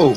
go.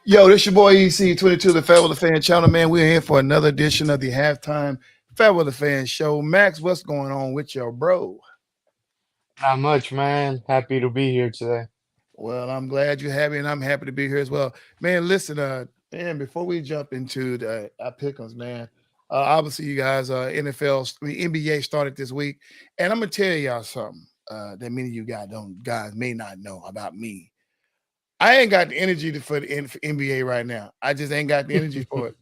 Yo, this your boy EC22, the FairWeather Fan Channel, man. We're here for another edition of the halftime FairWeather Fan Show. Max, what's going on with your bro? Not much, man. Happy to be here today. Well, I'm glad you're happy, and I'm happy to be here as well. Man, listen, man, before we jump into the our pick'ems, man, obviously you guys, NBA started this week, and I'm gonna tell y'all something that many of you guys may not know about me. I ain't got the energy for for NBA right now. I just ain't got the energy for it.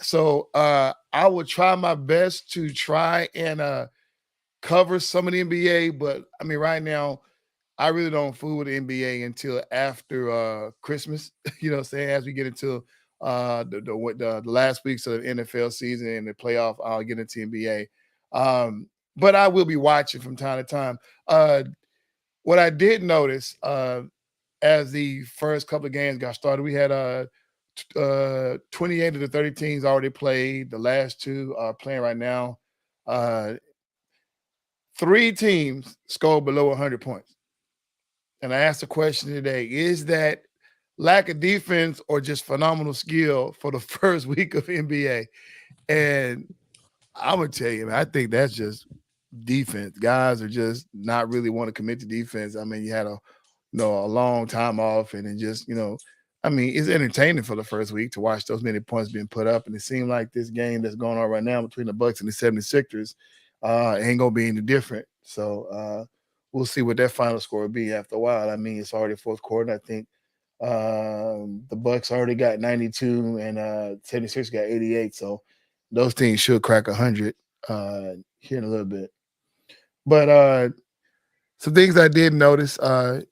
So I will try my best to try and cover some of the NBA, but I mean, right now, I really don't fool with the NBA until after Christmas. You know what I'm saying? As we get into the last weeks of the NFL season and the playoff, I'll get into NBA. But I will be watching from time to time. What I did notice as the first couple of games got started, we had 28 of the 30 teams already played. The last two are playing right now. Uh, three teams scored below 100 points. And I asked the question today, is that lack of defense or just phenomenal skill for the first week of NBA? And I'm going to tell you, man, I think that's just defense. Guys are just not really want to commit to defense. I mean, you had a long time off, and then just I mean, it's entertaining for the first week to watch those many points being put up, and it seemed like this game that's going on right now between the Bucks and the 76ers ain't gonna be any different. So we'll see what that final score will be after a while. I mean, it's already fourth quarter. I think the Bucks already got 92 and 76 got 88. So those teams should crack 100 here in a little bit. But some things I did notice,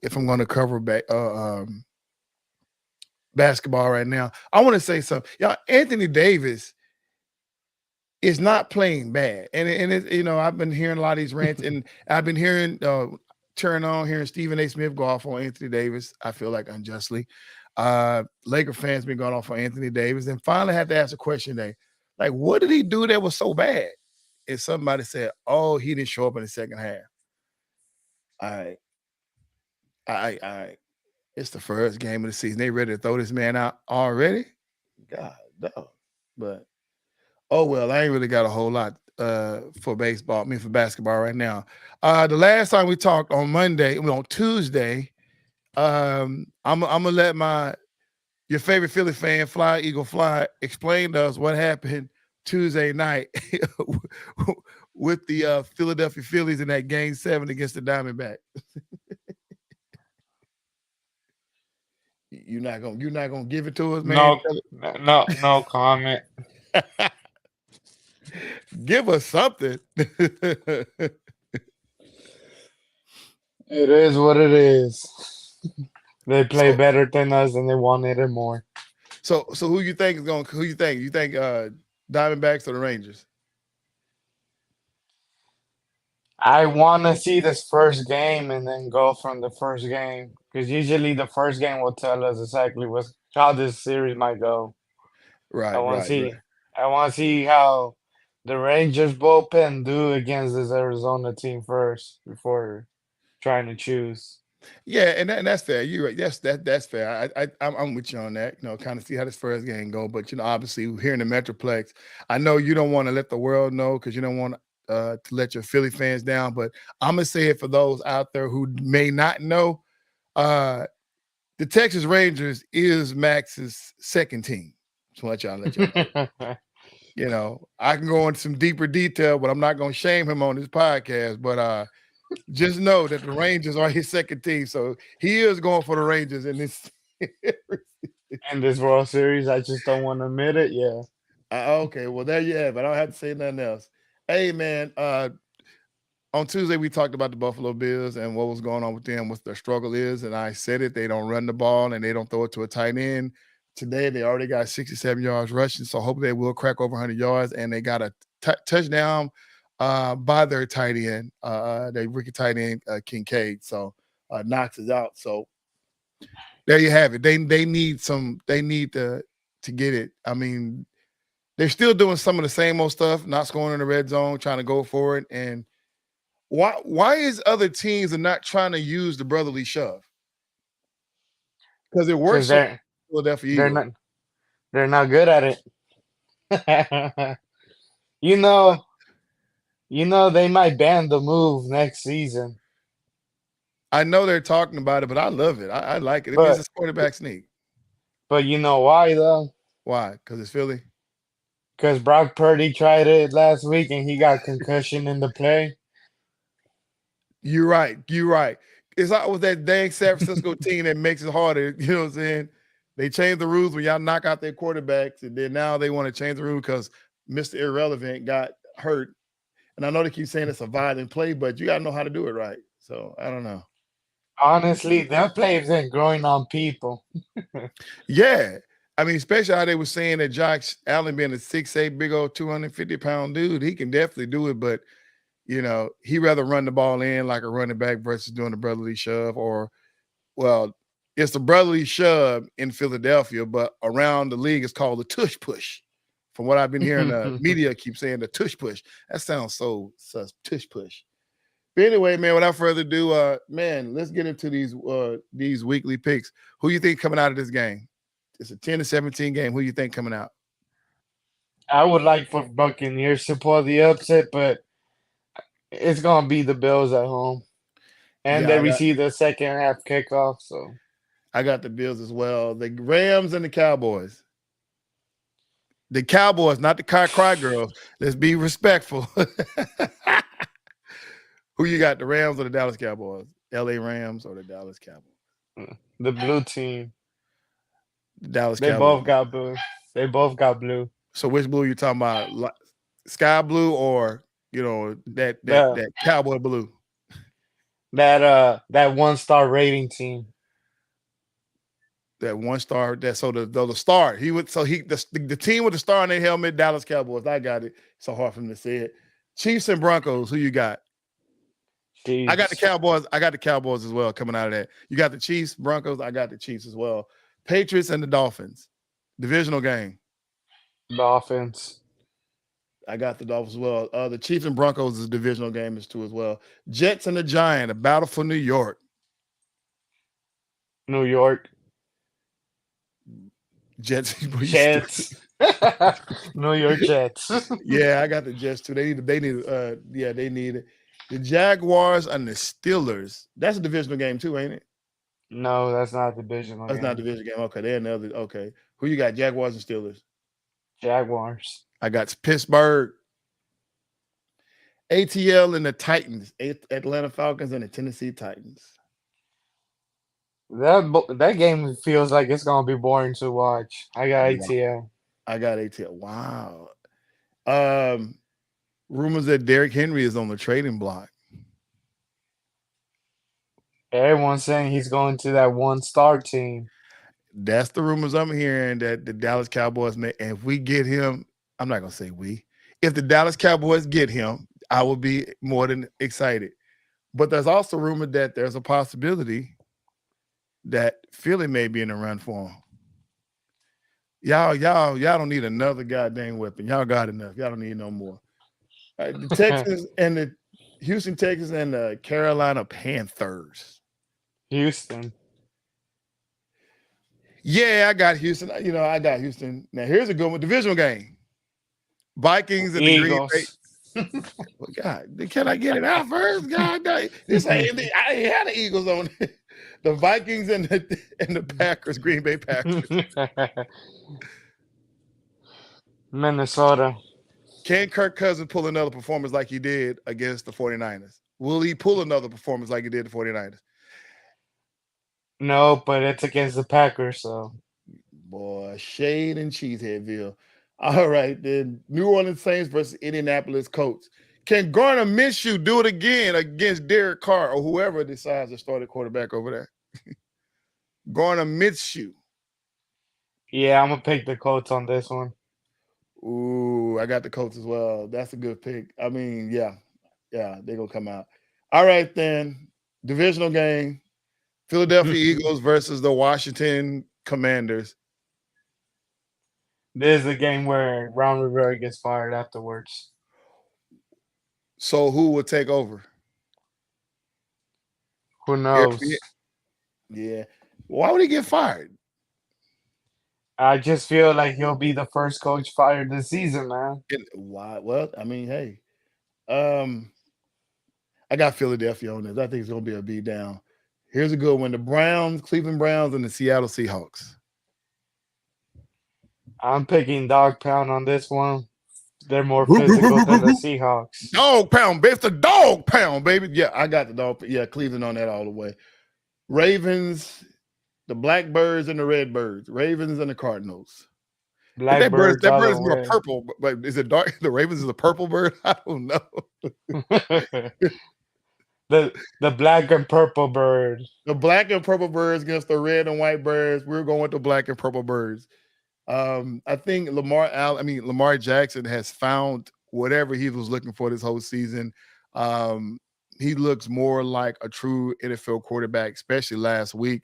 if I'm going to cover basketball right now, I want to say something. Y'all, Anthony Davis is not playing bad, and I've been hearing a lot of these rants, and I've been hearing hearing Stephen A. Smith go off on Anthony Davis. I feel like unjustly. Laker fans been going off on Anthony Davis, and finally had to ask a question today, like, what did he do that was so bad? And somebody said, "Oh, he didn't show up in the second half." All right. I It's the first game of the season. They ready to throw this man out already? God, no. But oh well, I ain't really got a whole lot for baseball. I mean for basketball right now. The last time we talked on Tuesday, I'm gonna let your favorite Philly fan, Fly Eagle Fly, explain to us what happened Tuesday night with the Philadelphia Phillies in that Game 7 against the Diamondbacks. You're not gonna give it to us, man. No comment. Give us something. It is what it is. They play so better than us and they wanted it more. so who you think is going? Who you think? You think Diamondbacks or the Rangers? I want to see this first game and then go from the first game because usually the first game will tell us exactly how this series might go. I Right, want to right, see. right. I want to see how the Rangers bullpen do against this Arizona team first before trying to choose. Yeah, and that's fair. You're right. That's fair. I'm with you on that. Kind of see how this first game go. But obviously here in the Metroplex, I know you don't want to let the world know because you don't want to let your Philly fans down. But I'm gonna say it for those out there who may not know. Uh, the Texas Rangers is Max's second team. Just want y'all let y'all know. I can go into some deeper detail, but I'm not gonna shame him on this podcast. But just know that the Rangers are his second team, so he is going for the Rangers in this. In this World Series, I just don't want to admit it. Yeah. Okay, well there you have it. I don't have to say nothing else. Hey man, on Tuesday we talked about the Buffalo Bills and what was going on with them, what their struggle is, and I said it. They don't run the ball and they don't throw it to a tight end. Today they already got 67 yards rushing, so hopefully they will crack over 100 yards, and they got a touchdown by their tight end, their rookie tight end Kincaid. So Knox is out. So there you have it. They need to get it. I mean, they're still doing some of the same old stuff, not scoring in the red zone, trying to go for it. And Why is other teams are not trying to use the brotherly shove? Because it works because so Philadelphia they're Eagles. not they're not good at it. you know, they might ban the move next season, I know they're talking about it, but I love it. I like it. It means but it's quarterback sneak. but you know why though? Why? Because it's Philly. Because Brock Purdy tried it last week and he got concussion in the play. You're right. You're right. It's always that dang San Francisco team that makes it harder. You know what I'm saying? They changed the rules when y'all knock out their quarterbacks, and then now they want to change the rule because Mr. Irrelevant got hurt. And I know they keep saying it's a violent play, but you got to know how to do it right. So I don't know. Honestly, that play isn't growing on people. Yeah. I mean, especially how they were saying that Josh Allen being a 6'8", big old 250-pound dude, he can definitely do it, but he rather run the ball in like a running back versus doing a brotherly shove well, it's the brotherly shove in Philadelphia, but around the league it's called the tush push. From what I've been hearing, the media keep saying the tush push. That sounds so sus, tush push. But anyway, man, without further ado, man, let's get into these weekly picks. Who you think coming out of this game? It's a 10-17 game. Who you think coming out? I would like for Buccaneers to pull the upset, but it's gonna be the Bills at home, and Yeah, they I got receive the second half kickoff. So I got the Bills as well. The Rams and the Cowboys. The Cowboys, not the cry girls. Let's be respectful. Who you got, the Rams or the Dallas Cowboys? LA Rams or the Dallas Cowboys? the blue team, The Dallas they Cowboys. both got blue. They both got blue. So which blue you talking about? Sky blue or that The cowboy blue? that 1 star rating team. That 1 star. That so the star. He would so he the team with the star on their helmet, Dallas Cowboys. I got it. So hard for him to say it. Chiefs and Broncos. Who you got? I got the Chiefs, Cowboys. I got the Cowboys as well coming out of that. You got the Chiefs, Broncos. I got the Chiefs as well. Patriots and the Dolphins. Divisional game. Dolphins, I got the Dolphins as well. The Chiefs and Broncos is a divisional game as too as well. Jets and the Giant, a battle for New York. New York, Jets, you stupid. Jets, New York Jets. Yeah, I got the Jets too. They need it. The Jaguars and the Steelers. That's a divisional game too, ain't it? No, that's not a divisional That's not a game. division game. Okay, they're another. Okay, who you got? Jaguars and Steelers. Jaguars. I got Pittsburgh, ATL, and the Titans. Atlanta Falcons and the Tennessee Titans. That game feels like it's gonna be boring to watch. I got Wow. ATL. I got ATL. Wow. Um, rumors that Derrick Henry is on the trading block. Everyone's saying he's going to that 1 star team. That's the rumors I'm hearing that the Dallas Cowboys may. And if we get him, I'm not gonna say we. If the Dallas Cowboys get him, I will be more than excited. But there's also rumor that there's a possibility that Philly may be in the run for him. Y'all don't need another goddamn weapon. Y'all got enough. Y'all don't need no more. The Texans and the Houston Texans and the Carolina Panthers. Houston. Yeah, I got Houston. I got Houston. Now here's a good one. Divisional game. Vikings and the Green Bay. Eagles. Oh, God, can I get it out first? God, this ain't. I ain't had the Eagles on it. The Vikings and the Packers, Green Bay Packers. Minnesota. Can Kirk Cousins pull another performance like he did against the 49ers? Will he pull another performance like he did the 49ers? No, but it's against the Packers, so Boy, shade and Cheeseheadville. All right, then New Orleans Saints versus Indianapolis Colts. Can Garner Minshew do it again against Derek Carr or whoever decides to start a quarterback over there? Garner Minshew. yeah, I'm gonna pick the Colts on this one. Ooh, I got the Colts as well. That's a good pick. I mean, yeah, they're gonna come out. All right, then. Divisional game. Philadelphia Eagles versus the Washington Commanders. This is a game where Ron Rivera gets fired afterwards. So who will take over? Who Eric Bieniemy. knows? Yeah. Why would he get fired? I just feel like he'll be the first coach fired this season, man. Why? Well, I mean, hey, um, I got Philadelphia on this. I think it's going to be a beat down. Here's a good one: the Browns, Cleveland Browns, and the Seattle Seahawks. I'm picking dog pound on this one. They're more physical than the Seahawks. Dog pound, baby. It's the dog pound, baby. Yeah, I got the dog. Yeah, Cleveland on that all the way. Ravens, the Blackbirds and the Redbirds. Ravens and the Cardinals. But Blackbirds that all bird the is more way. purple. But is it dark? The Ravens is a purple bird. I don't know. The black and purple bird. The black and purple birds against the red and white birds. We're going with the black and purple birds. I think Lamar Jackson has found whatever he was looking for this whole season. Um, he looks more like a true NFL quarterback, especially last week.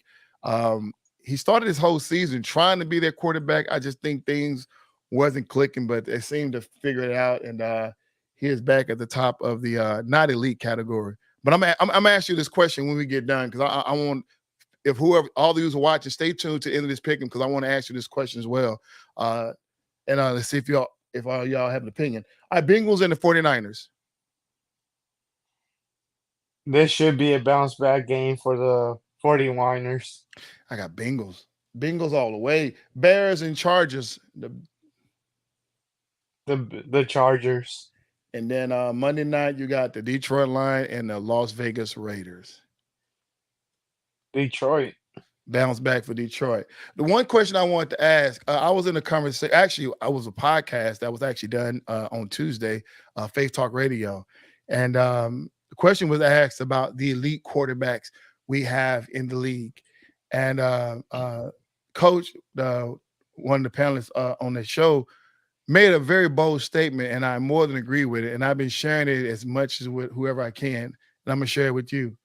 He started his whole season trying to be their quarterback. I just think things wasn't clicking, but they seemed to figure it out, and he is back at the top of the not elite category. But I'm gonna ask you this question when we get done because I want if whoever all of you are watching, stay tuned to the end of this pick because I want to ask you this question as well. And let's see if all y'all have an opinion. All right, Bengals and the 49ers. This should be a bounce back game for the 49ers. I got Bengals. Bengals all the way. Bears and Chargers. The Chargers. And then Monday night, you got the Detroit Lions and the Las Vegas Raiders. Detroit. Bounce back for Detroit. The one question I wanted to ask, I was in a conversation. Actually, I was a podcast that was actually done on Tuesday, Faith Talk Radio, and the question was asked about the elite quarterbacks we have in the league. And Coach, one of the panelists on the show, made a very bold statement, and I more than agree with it. And I've been sharing it as much as with whoever I can, and I'm gonna share it with you.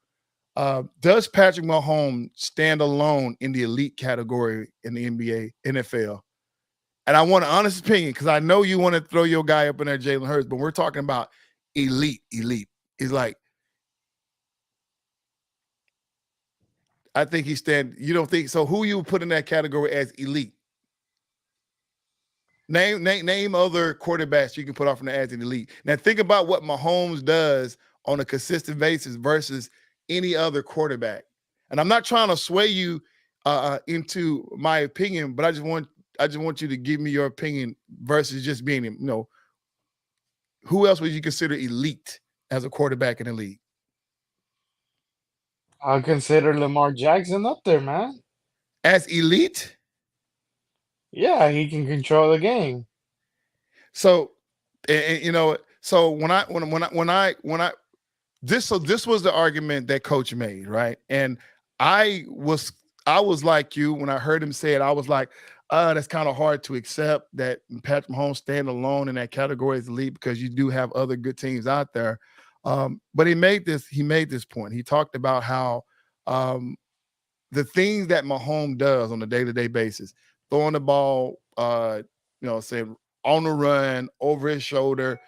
Does Patrick Mahomes stand alone in the elite category in the NBA, NFL? And I want an honest opinion because I know you want to throw your guy up in there, Jalen Hurts, but we're talking about elite. He's like, I think he stand. You don't think so? Who you would put in that category as elite? Name other quarterbacks you can put off from the as an elite. Now think about what Mahomes does on a consistent basis versus any other quarterback. And I'm not trying to sway you into my opinion, but I just want you to give me your opinion versus just being, who else would you consider elite as a quarterback in the league? I'll consider Lamar Jackson up there, man. As elite? Yeah, he can control the game. So, so when I this was the argument that Coach made, right? And I was like you when I heard him say it. I was like, that's kind of hard to accept that Patrick Mahomes stand alone in that category as elite because you do have other good teams out there. But he made this point. He talked about how the things that Mahomes does on a day-to-day basis, throwing the ball, say on the run, over his shoulder,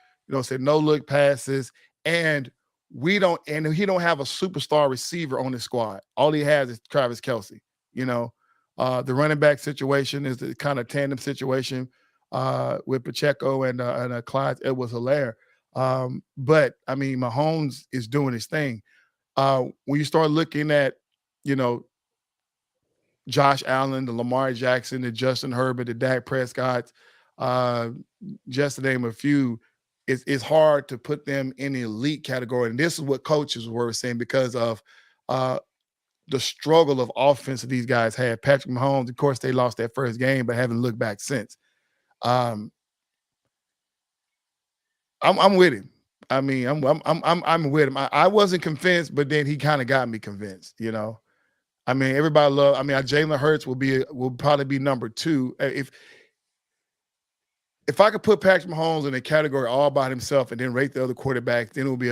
say no look passes, and he don't have a superstar receiver on his squad. All he has is Travis Kelce. The running back situation is the kind of tandem situation with Pacheco and Clyde Edwards-Helaire. But I mean, Mahomes is doing his thing. When you start looking at, Josh Allen, the Lamar Jackson, the Justin Herbert, the Dak Prescott, just to name a few, it's hard to put them in the elite category. And this is what coaches were saying because of the struggle of offense that these guys had. Patrick Mahomes, of course, they lost that first game, but haven't looked back since. I'm with him. I mean, I'm with him. I wasn't convinced, but then he kind of got me convinced. I mean, everybody love. I mean, Jalen Hurts will probably be number two. If I could put Patrick Mahomes in a category all by himself and then rate the other quarterbacks, then it would be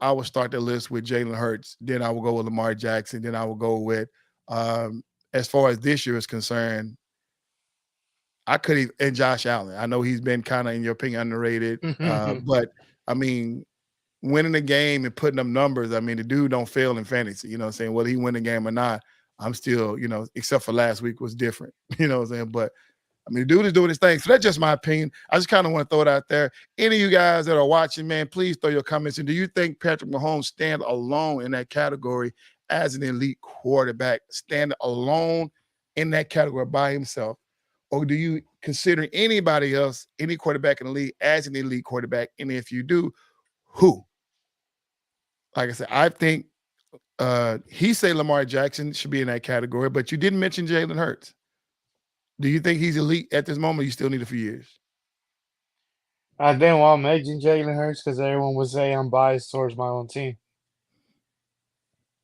I would start the list with Jalen Hurts. Then I will go with Lamar Jackson. Then I will go with, as far as this year is concerned, I could and Josh Allen. I know he's been kind of, in your opinion, underrated. But I mean, winning the game and putting up numbers. I mean, the dude don't fail in fantasy. You know what I'm saying? Whether he win the game or not, I'm still, except for last week was different. You know what I'm saying? But I mean, the dude is doing his thing. So that's just my opinion. I just kind of want to throw it out there. Any of you guys that are watching, man, please throw your comments in. Do you think Patrick Mahomes stand alone in that category as an elite quarterback, stand alone in that category by himself? Or do you consider anybody else, any quarterback in the league, as an elite quarterback? And if you do, who? Like I said, I think he say Lamar Jackson should be in that category, but you didn't mention Jalen Hurts. Do you think he's elite at this moment? You still need a few years. I didn't want to mention Jalen Hurts because everyone would say I'm biased towards my own team.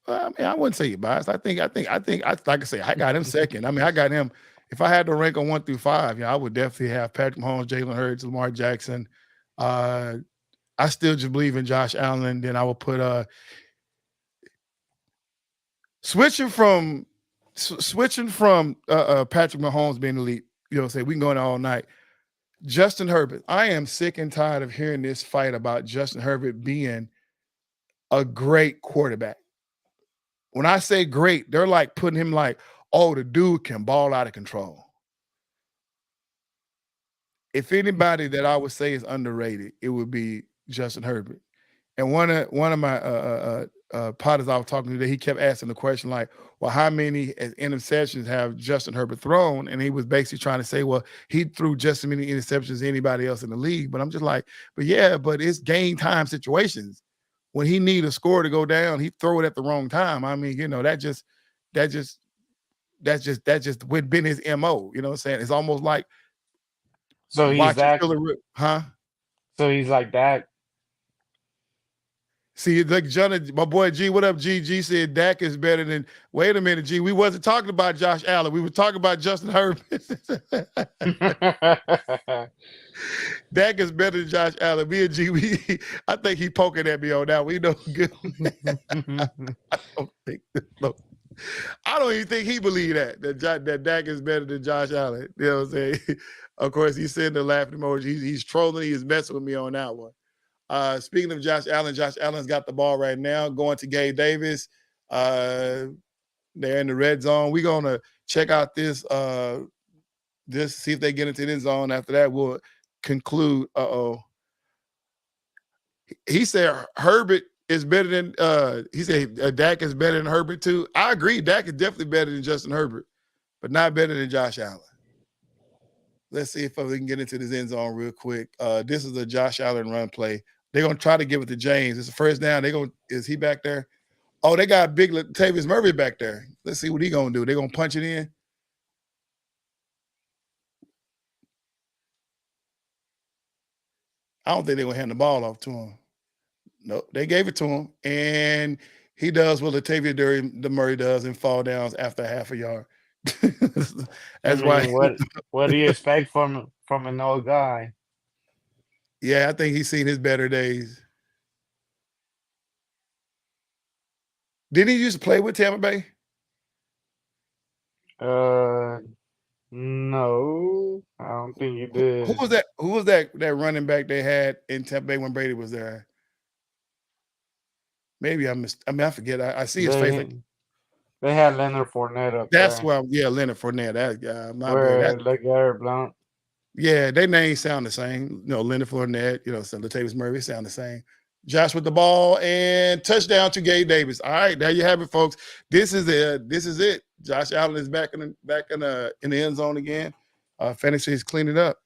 Well, I mean, I wouldn't say you're biased. Like I say, I got him second. I mean, I got him. If I had to rank on 1 through 5, I would definitely have Patrick Mahomes, Jalen Hurts, Lamar Jackson. I still just believe in Josh Allen. Then I would put switching from Patrick Mahomes being elite. Say we can go in all night. Justin Herbert. I am sick and tired of hearing this fight about Justin Herbert being a great quarterback. When I say great, they're like putting him like, oh, the dude can ball out of control. If anybody that I would say is underrated, it would be Justin Herbert. And one of my potters I was talking to today, he kept asking the question like, well, how many interceptions have Justin Herbert thrown? And he was basically trying to say, well, he threw just as many interceptions as anybody else in the league. But I'm just like, but it's game time situations. When he need a score to go down, he throw it at the wrong time. I mean, that's just been his MO. You know what I'm saying? It's almost like So he's watching that. Philly, huh? So he's like that. See, like John, my boy G, what up, G? G said Dak is better than. Wait a minute, G. We wasn't talking about Josh Allen. We were talking about Justin Herbert. Dak is better than Josh Allen. Me and G, I think he poking at me on that. We know good. I don't even think he believe that Dak is better than Josh Allen. You know what I'm saying? Of course, he's sending the laughing emoji. He's trolling. He's messing with me on that one. Speaking of Josh Allen's got the ball right now, going to Gabe Davis. They're in the red zone. We're gonna check out this, see if they get into the end zone. After that, we'll conclude. He said Herbert is better than. He said Dak is better than Herbert too. I agree. Dak is definitely better than Justin Herbert, but not better than Josh Allen. Let's see if we can get into this end zone real quick. This is a Josh Allen run play. They're gonna try to give it to James. It's a first down. Is he back there? Oh, they got big Latavius Murray back there. Let's see what he gonna do. They're gonna punch it in. I don't think they're gonna hand the ball off to him. No, they gave it to him, and he does what Latavius Murray does and fall downs after half a yard. I That's why. mean, what do you expect from an old guy? Yeah, I think he's seen his better days. Didn't he used to play with Tampa Bay? No, I don't think you Who did. was that? Who was that running back they had in Tampa Bay when Brady was there? Maybe I missed. I mean, I forget. I see his face. They had Leonard Fournette up That's there, why. Yeah, Leonard Fournette. That guy. My bad. where LeGarrette Blount. Yeah, their names sound the same. Leonard Fournette. Latavius Murray sound the same. Josh with the ball and touchdown to Gabe Davis. All right, there you have it, folks. This is it. This is it. Josh Allen is back in the end zone again. Fantasy is cleaning up.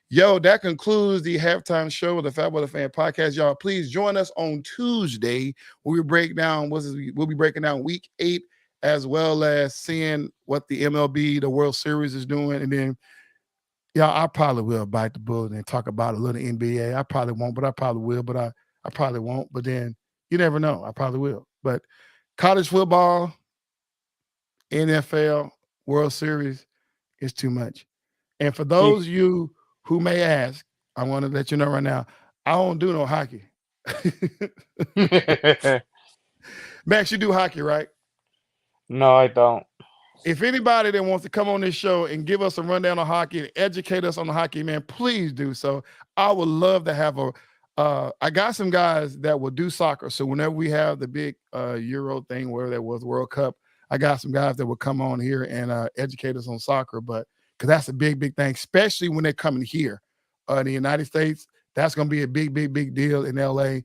Yo, that concludes the halftime show of the FairWeather Fan Podcast. Y'all, please join us on Tuesday where we'll be breaking down week 8 as well as seeing what the MLB, the World Series is doing. And then, I probably will bite the bullet and talk about a little NBA. I probably won't, but I probably will, but I probably won't. But then you never know. I probably will. But college football, NFL, World Series is too much. And for those of you who may ask, I want to let you know right now, I don't do no hockey. Max, you do hockey, right? No, I don't. If anybody that wants to come on this show and give us a rundown on hockey and educate us on the hockey, man, please do so. I would love to have I got some guys that will do soccer. So whenever we have the big Euro thing, where that was World Cup, I got some guys that will come on here and educate us on soccer. But because that's a big, big thing, especially when they're coming here in the United States, that's going to be a big, big, big deal in LA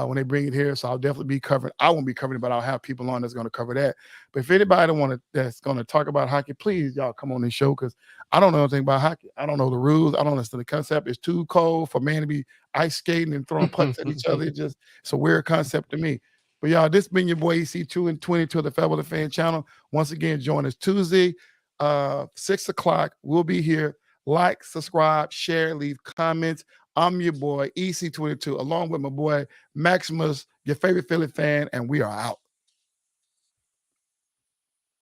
when they bring it here. So I'll definitely be covering. I won't be covering it, but I'll have people on that's going to cover that. But if anybody that's going to talk about hockey, please y'all come on this show because I don't know anything about hockey. I don't know the rules. I don't understand the concept. It's too cold for man to be ice skating and throwing pucks at each other. It's a weird concept to me. But y'all, this been your boy EC2 and 22 of the FairWeather Fan Channel. Once again, join us Tuesday, 6 o'clock. We'll be here. Like, subscribe, share, leave comments. I'm your boy EC22, along with my boy Maximus, your favorite Philly fan, and we are out.